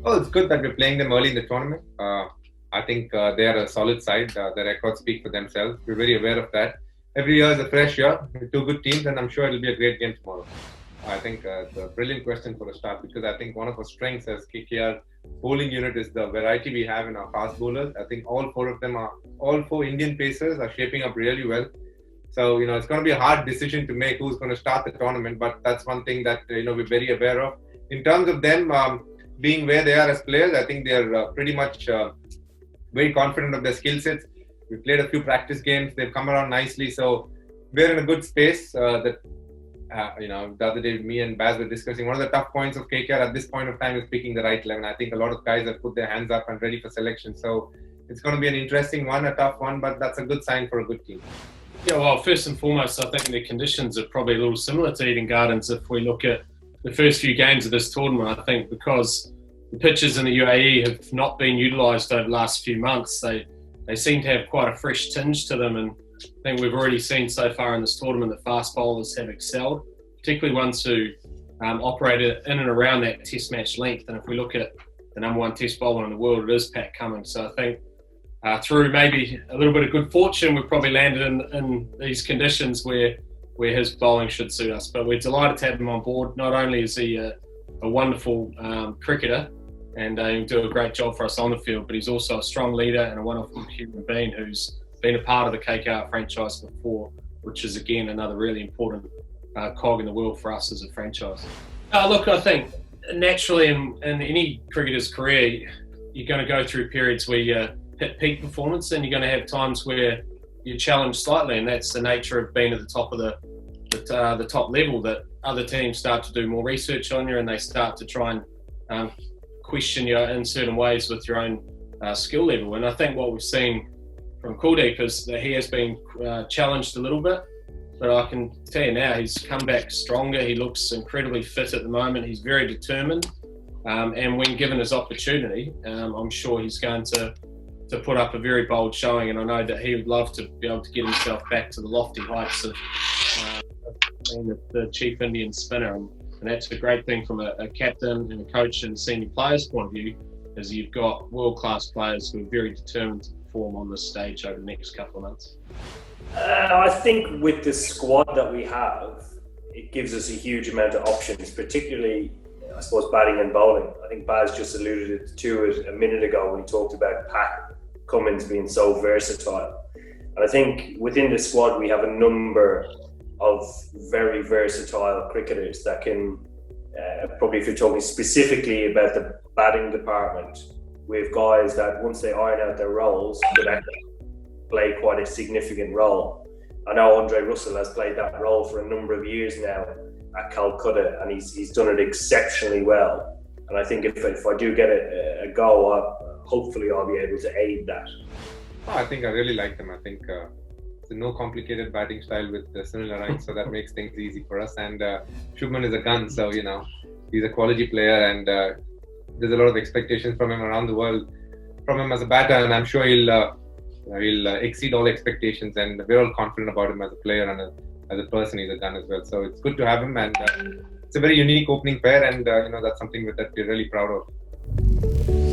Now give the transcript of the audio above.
Oh, it's good that we're playing them early in the tournament. I think they are a solid side. The records speak for themselves. We're very aware of that. Every year is a fresh year with two good teams, and I'm sure it'll be a great game tomorrow. I think it's a brilliant question for a start, because I think one of our strengths as KKR bowling unit is the variety we have in our fast bowlers. I think all four Indian pacers are shaping up really well. So, it's going to be a hard decision to make who's going to start the tournament, but that's one thing that, we're very aware of. In terms of them being where they are as players, I think they're pretty much very confident of their skill sets. We played a few practice games. They've come around nicely. So we're in a good space. The other day, me and Baz were discussing one of the tough points of KKR at this point of time is picking the right 11. I think a lot of guys have put their hands up and ready for selection. So it's going to be an interesting one, a tough one, but that's a good sign for a good team. Yeah, well, first and foremost, I think the conditions are probably a little similar to Eden Gardens if we look at the first few games of this tournament. I think because the pitches in the UAE have not been utilised over the last few months, they seem to have quite a fresh tinge to them, and I think we've already seen so far in this tournament that fast bowlers have excelled, particularly ones who operated in and around that test match length. And if we look at the number one test bowler in the world, it is Pat Cummins. So I think through maybe a little bit of good fortune, we've probably landed in these conditions where his bowling should suit us. But we're delighted to have him on board. Not only is he a wonderful cricketer and he'll do a great job for us on the field, but he's also a strong leader and a wonderful human being who's been a part of the KKR franchise before, which is, again, another really important cog in the wheel for us as a franchise. Look, I think naturally in any cricketer's career, you're going to go through periods where you hit peak performance, and you're going to have times where you're challenged slightly, and that's the nature of being at the top of the top level, that other teams start to do more research on you and they start to try and question you in certain ways with your own skill level. And I think what we've seen from Kuldeep is that he has been challenged a little bit, but I can tell you now he's come back stronger. He looks incredibly fit at the moment. He's very determined, and when given his opportunity, I'm sure he's going to put up a very bold showing, and I know that he would love to be able to get himself back to the lofty heights of being the chief Indian spinner, and that's a great thing from a captain and a coach and a senior player's point of view, is you've got world-class players who are very determined to perform on this stage over the next couple of months. I think with the squad that we have, it gives us a huge amount of options, particularly, I suppose, batting and bowling. I think Baz just alluded to it a minute ago when he talked about Pat Cummins being so versatile. And I think within the squad we have a number of very versatile cricketers that can, probably if you're talking specifically about the batting department, we have guys that once they iron out their roles could actually play quite a significant role. I know Andre Russell has played that role for a number of years now at Calcutta, and he's done it exceptionally well. And I think if I do get a go, hopefully I'll be able to aid that. I think I really like them. I think it's a no complicated batting style with Sunil, so that makes things easy for us. And Shubman is a gun, so he's a quality player, and there's a lot of expectations from him around the world, from him as a batter, and I'm sure he'll exceed all expectations. And we're all confident about him as a player and as a person. He's a gun as well. So it's good to have him, and it's a very unique opening pair, and that's something that we're really proud of.